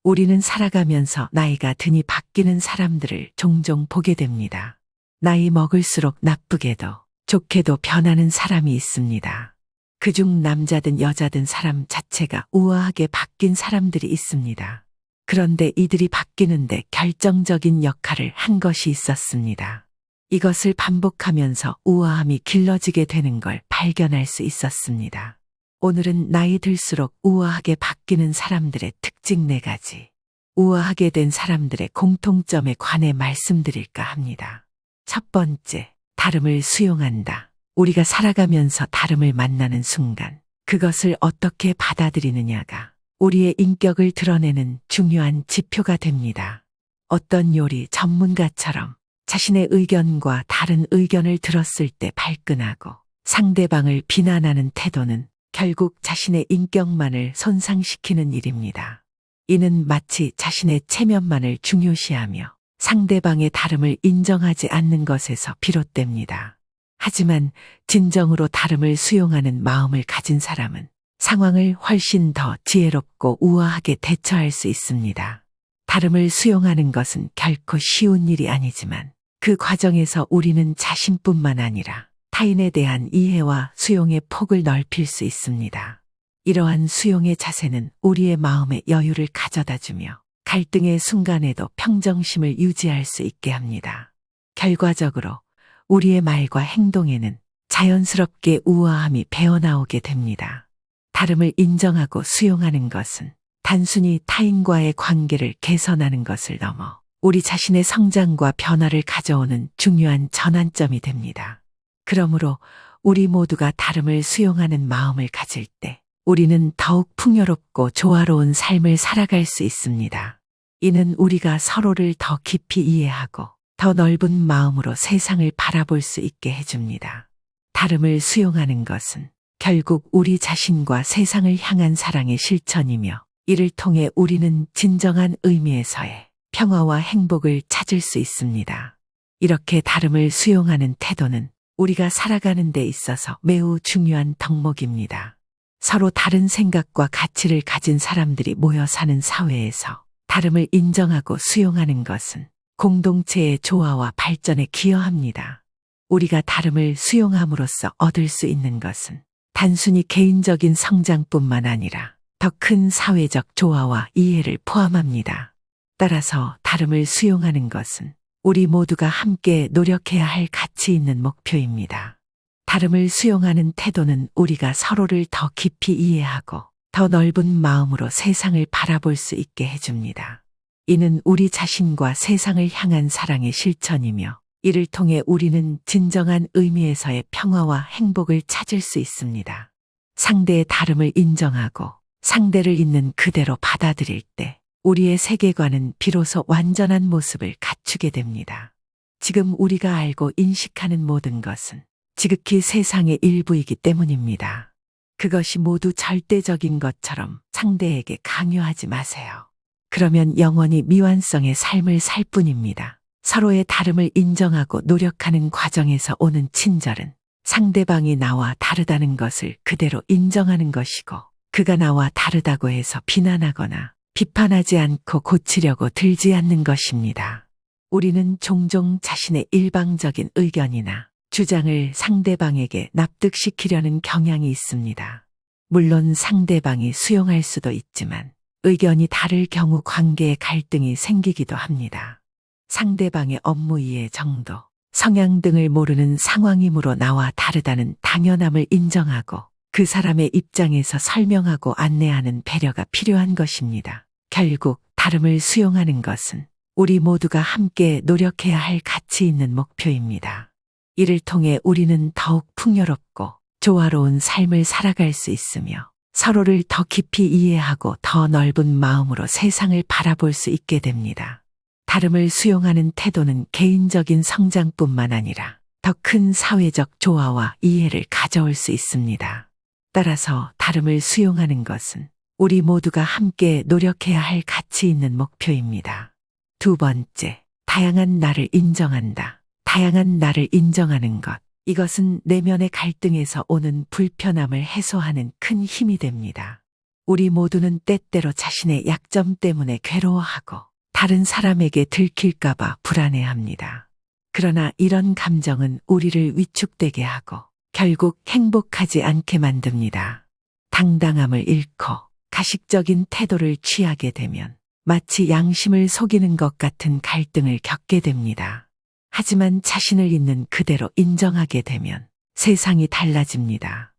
우리는 살아가면서 나이가 드니 바뀌는 사람들을 종종 보게 됩니다. 나이 먹을수록 나쁘게도 좋게도 변하는 사람이 있습니다. 그중 남자든 여자든 사람 자체가 우아하게 바뀐 사람들이 있습니다. 그런데 이들이 바뀌는데 결정적인 역할을 한 것이 있었습니다. 이것을 반복하면서 우아함이 길러지게 되는 걸 발견할 수 있었습니다. 오늘은 나이 들수록 우아하게 바뀌는 사람들의 특징 4가지, 우아하게 된 사람들의 공통점에 관해 말씀드릴까 합니다. 첫 번째, 다름을 수용한다. 우리가 살아가면서 다름을 만나는 순간 그것을 어떻게 받아들이느냐가 우리의 인격을 드러내는 중요한 지표가 됩니다. 어떤 요리 전문가처럼 자신의 의견과 다른 의견을 들었을 때 발끈하고 상대방을 비난하는 태도는 결국 자신의 인격만을 손상시키는 일입니다. 이는 마치 자신의 체면만을 중요시하며 상대방의 다름을 인정하지 않는 것에서 비롯됩니다. 하지만 진정으로 다름을 수용하는 마음을 가진 사람은 상황을 훨씬 더 지혜롭고 우아하게 대처할 수 있습니다. 다름을 수용하는 것은 결코 쉬운 일이 아니지만 그 과정에서 우리는 자신뿐만 아니라 타인에 대한 이해와 수용의 폭을 넓힐 수 있습니다. 이러한 수용의 자세는 우리의 마음에 여유를 가져다주며 갈등의 순간에도 평정심을 유지할 수 있게 합니다. 결과적으로 우리의 말과 행동에는 자연스럽게 우아함이 배어나오게 됩니다. 다름을 인정하고 수용하는 것은 단순히 타인과의 관계를 개선하는 것을 넘어 우리 자신의 성장과 변화를 가져오는 중요한 전환점이 됩니다. 그러므로 우리 모두가 다름을 수용하는 마음을 가질 때 우리는 더욱 풍요롭고 조화로운 삶을 살아갈 수 있습니다. 이는 우리가 서로를 더 깊이 이해하고 더 넓은 마음으로 세상을 바라볼 수 있게 해줍니다. 다름을 수용하는 것은 결국 우리 자신과 세상을 향한 사랑의 실천이며 이를 통해 우리는 진정한 의미에서의 평화와 행복을 찾을 수 있습니다. 이렇게 다름을 수용하는 태도는 우리가 살아가는 데 있어서 매우 중요한 덕목입니다. 서로 다른 생각과 가치를 가진 사람들이 모여 사는 사회에서 다름을 인정하고 수용하는 것은 공동체의 조화와 발전에 기여합니다. 우리가 다름을 수용함으로써 얻을 수 있는 것은 단순히 개인적인 성장뿐만 아니라 더 큰 사회적 조화와 이해를 포함합니다. 따라서 다름을 수용하는 것은 우리 모두가 함께 노력해야 할 가치 있는 목표입니다. 다름을 수용하는 태도는 우리가 서로를 더 깊이 이해하고 더 넓은 마음으로 세상을 바라볼 수 있게 해줍니다. 이는 우리 자신과 세상을 향한 사랑의 실천이며 이를 통해 우리는 진정한 의미에서의 평화와 행복을 찾을 수 있습니다. 상대의 다름을 인정하고 상대를 있는 그대로 받아들일 때 우리의 세계관은 비로소 완전한 모습을 갖추게 됩니다. 지금 우리가 알고 인식하는 모든 것은 지극히 세상의 일부이기 때문입니다. 그것이 모두 절대적인 것처럼 상대에게 강요하지 마세요. 그러면 영원히 미완성의 삶을 살 뿐입니다. 서로의 다름을 인정하고 노력하는 과정에서 오는 친절은 상대방이 나와 다르다는 것을 그대로 인정하는 것이고 그가 나와 다르다고 해서 비난하거나 비판하지 않고 고치려고 들지 않는 것입니다. 우리는 종종 자신의 일방적인 의견이나 주장을 상대방에게 납득시키려는 경향이 있습니다. 물론 상대방이 수용할 수도 있지만 의견이 다를 경우 관계에 갈등이 생기기도 합니다. 상대방의 업무 이해 정도, 성향 등을 모르는 상황이므로 나와 다르다는 당연함을 인정하고 그 사람의 입장에서 설명하고 안내하는 배려가 필요한 것입니다. 결국 다름을 수용하는 것은 우리 모두가 함께 노력해야 할 가치 있는 목표입니다. 이를 통해 우리는 더욱 풍요롭고 조화로운 삶을 살아갈 수 있으며 서로를 더 깊이 이해하고 더 넓은 마음으로 세상을 바라볼 수 있게 됩니다. 다름을 수용하는 태도는 개인적인 성장뿐만 아니라 더 큰 사회적 조화와 이해를 가져올 수 있습니다. 따라서 다름을 수용하는 것은 우리 모두가 함께 노력해야 할 가치 있는 목표입니다. 두 번째, 다양한 나를 인정한다. 다양한 나를 인정하는 것. 이것은 내면의 갈등에서 오는 불편함을 해소하는 큰 힘이 됩니다. 우리 모두는 때때로 자신의 약점 때문에 괴로워하고 다른 사람에게 들킬까봐 불안해합니다. 그러나 이런 감정은 우리를 위축되게 하고 결국 행복하지 않게 만듭니다. 당당함을 잃고 가식적인 태도를 취하게 되면 마치 양심을 속이는 것 같은 갈등을 겪게 됩니다. 하지만 자신을 있는 그대로 인정하게 되면 세상이 달라집니다.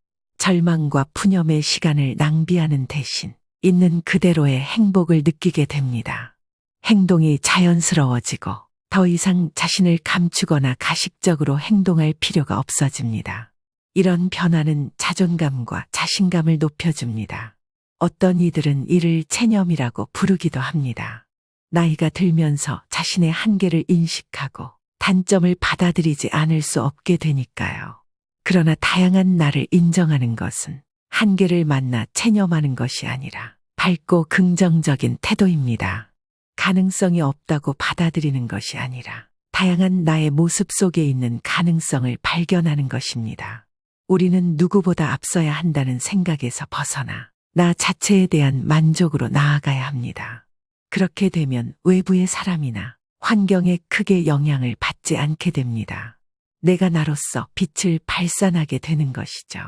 절망과 푸념의 시간을 낭비하는 대신 있는 그대로의 행복을 느끼게 됩니다. 행동이 자연스러워지고 더 이상 자신을 감추거나 가식적으로 행동할 필요가 없어집니다. 이런 변화는 자존감과 자신감을 높여줍니다. 어떤 이들은 이를 체념이라고 부르기도 합니다. 나이가 들면서 자신의 한계를 인식하고 단점을 받아들이지 않을 수 없게 되니까요. 그러나 다양한 나를 인정하는 것은 한계를 만나 체념하는 것이 아니라 밝고 긍정적인 태도입니다. 가능성이 없다고 받아들이는 것이 아니라 다양한 나의 모습 속에 있는 가능성을 발견하는 것입니다. 우리는 누구보다 앞서야 한다는 생각에서 벗어나 나 자체에 대한 만족으로 나아가야 합니다. 그렇게 되면 외부의 사람이나 환경에 크게 영향을 받지 않게 됩니다. 내가 나로서 빛을 발산하게 되는 것이죠.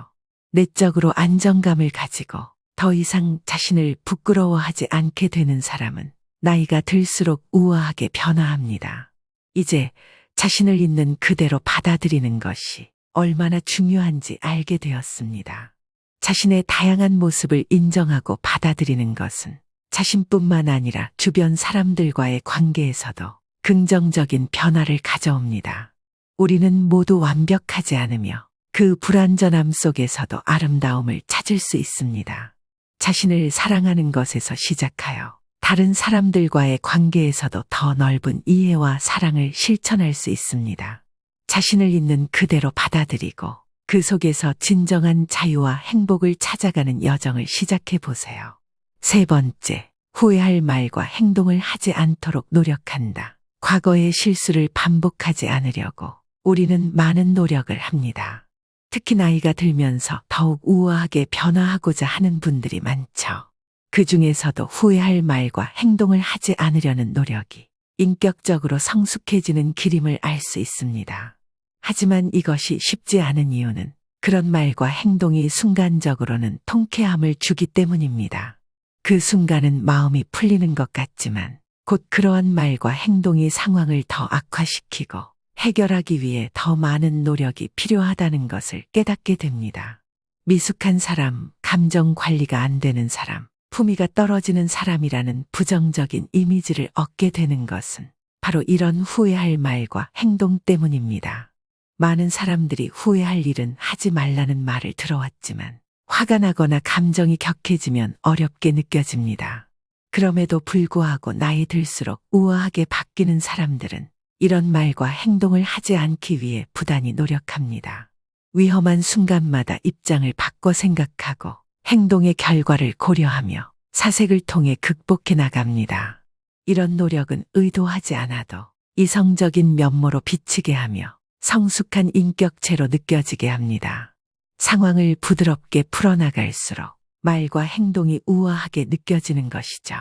내적으로 안정감을 가지고 더 이상 자신을 부끄러워하지 않게 되는 사람은 나이가 들수록 우아하게 변화합니다. 이제 자신을 있는 그대로 받아들이는 것이 얼마나 중요한지 알게 되었습니다. 자신의 다양한 모습을 인정하고 받아들이는 것은 자신뿐만 아니라 주변 사람들과의 관계에서도 긍정적인 변화를 가져옵니다. 우리는 모두 완벽하지 않으며 그 불완전함 속에서도 아름다움을 찾을 수 있습니다. 자신을 사랑하는 것에서 시작하여 다른 사람들과의 관계에서도 더 넓은 이해와 사랑을 실천할 수 있습니다. 자신을 있는 그대로 받아들이고 그 속에서 진정한 자유와 행복을 찾아가는 여정을 시작해 보세요. 세 번째, 후회할 말과 행동을 하지 않도록 노력한다. 과거의 실수를 반복하지 않으려고 우리는 많은 노력을 합니다. 특히 나이가 들면서 더욱 우아하게 변화하고자 하는 분들이 많죠. 그 중에서도 후회할 말과 행동을 하지 않으려는 노력이 인격적으로 성숙해지는 길임을 알 수 있습니다. 하지만 이것이 쉽지 않은 이유는 그런 말과 행동이 순간적으로는 통쾌함을 주기 때문입니다. 그 순간은 마음이 풀리는 것 같지만 곧 그러한 말과 행동이 상황을 더 악화시키고 해결하기 위해 더 많은 노력이 필요하다는 것을 깨닫게 됩니다. 미숙한 사람, 감정 관리가 안 되는 사람, 품위가 떨어지는 사람이라는 부정적인 이미지를 얻게 되는 것은 바로 이런 후회할 말과 행동 때문입니다. 많은 사람들이 후회할 일은 하지 말라는 말을 들어왔지만 화가 나거나 감정이 격해지면 어렵게 느껴집니다. 그럼에도 불구하고 나이 들수록 우아하게 바뀌는 사람들은 이런 말과 행동을 하지 않기 위해 부단히 노력합니다. 위험한 순간마다 입장을 바꿔 생각하고 행동의 결과를 고려하며 사색을 통해 극복해 나갑니다. 이런 노력은 의도하지 않아도 이성적인 면모로 비치게 하며 성숙한 인격체로 느껴지게 합니다. 상황을 부드럽게 풀어나갈수록 말과 행동이 우아하게 느껴지는 것이죠.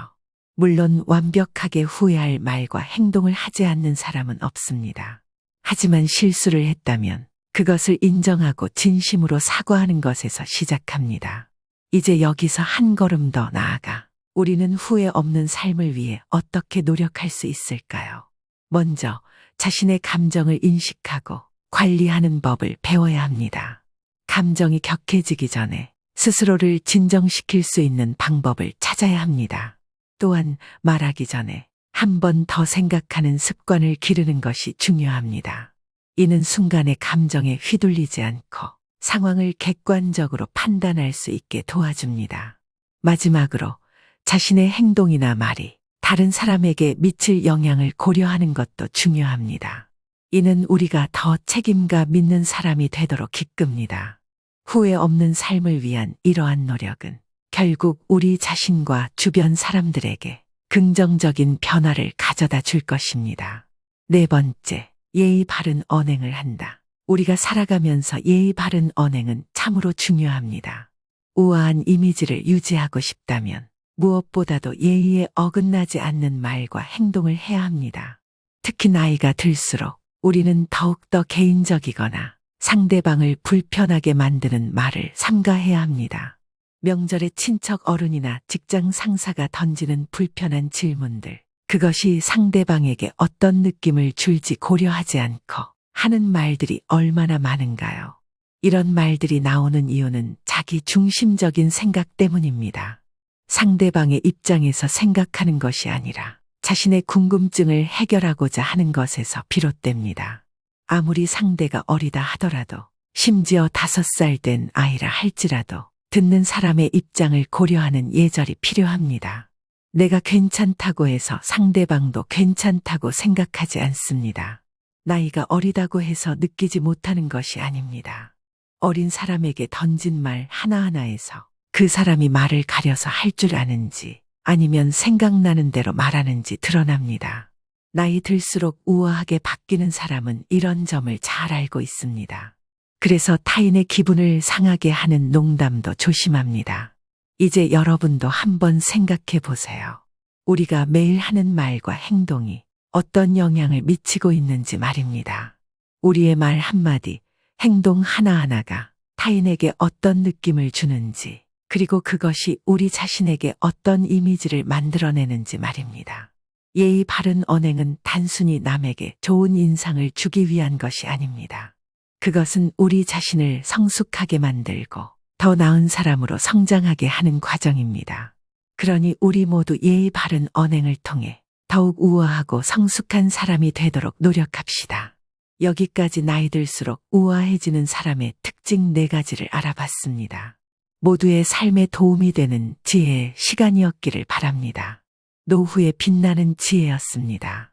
물론 완벽하게 후회할 말과 행동을 하지 않는 사람은 없습니다. 하지만 실수를 했다면 그것을 인정하고 진심으로 사과하는 것에서 시작합니다. 이제 여기서 한 걸음 더 나아가 우리는 후회 없는 삶을 위해 어떻게 노력할 수 있을까요? 먼저 자신의 감정을 인식하고 관리하는 법을 배워야 합니다. 감정이 격해지기 전에 스스로를 진정시킬 수 있는 방법을 찾아야 합니다. 또한 말하기 전에 한 번 더 생각하는 습관을 기르는 것이 중요합니다. 이는 순간의 감정에 휘둘리지 않고 상황을 객관적으로 판단할 수 있게 도와줍니다. 마지막으로 자신의 행동이나 말이 다른 사람에게 미칠 영향을 고려하는 것도 중요합니다. 이는 우리가 더 책임감 있는 사람이 되도록 이끕니다. 후회 없는 삶을 위한 이러한 노력은 결국 우리 자신과 주변 사람들에게 긍정적인 변화를 가져다 줄 것입니다. 네 번째, 예의 바른 언행을 한다. 우리가 살아가면서 예의 바른 언행은 참으로 중요합니다. 우아한 이미지를 유지하고 싶다면 무엇보다도 예의에 어긋나지 않는 말과 행동을 해야 합니다. 특히 나이가 들수록 우리는 더욱더 개인적이거나 상대방을 불편하게 만드는 말을 삼가해야 합니다. 명절에 친척 어른이나 직장 상사가 던지는 불편한 질문들, 그것이 상대방에게 어떤 느낌을 줄지 고려하지 않고 하는 말들이 얼마나 많은가요? 이런 말들이 나오는 이유는 자기 중심적인 생각 때문입니다. 상대방의 입장에서 생각하는 것이 아니라 자신의 궁금증을 해결하고자 하는 것에서 비롯됩니다. 아무리 상대가 어리다 하더라도, 심지어 5살 된 아이라 할지라도 듣는 사람의 입장을 고려하는 예절이 필요합니다. 내가 괜찮다고 해서 상대방도 괜찮다고 생각하지 않습니다. 나이가 어리다고 해서 느끼지 못하는 것이 아닙니다. 어린 사람에게 던진 말 하나하나에서 그 사람이 말을 가려서 할 줄 아는지 아니면 생각나는 대로 말하는지 드러납니다. 나이 들수록 우아하게 바뀌는 사람은 이런 점을 잘 알고 있습니다. 그래서 타인의 기분을 상하게 하는 농담도 조심합니다. 이제 여러분도 한번 생각해 보세요. 우리가 매일 하는 말과 행동이 어떤 영향을 미치고 있는지 말입니다. 우리의 말 한마디, 행동 하나하나가 타인에게 어떤 느낌을 주는지, 그리고 그것이 우리 자신에게 어떤 이미지를 만들어내는지 말입니다. 예의 바른 언행은 단순히 남에게 좋은 인상을 주기 위한 것이 아닙니다. 그것은 우리 자신을 성숙하게 만들고 더 나은 사람으로 성장하게 하는 과정입니다. 그러니 우리 모두 예의 바른 언행을 통해 더욱 우아하고 성숙한 사람이 되도록 노력합시다. 여기까지 나이 들수록 우아해지는 사람의 특징 4가지를 알아봤습니다. 모두의 삶에 도움이 되는 지혜의 시간이었기를 바랍니다. 노후의 빛나는 지혜였습니다.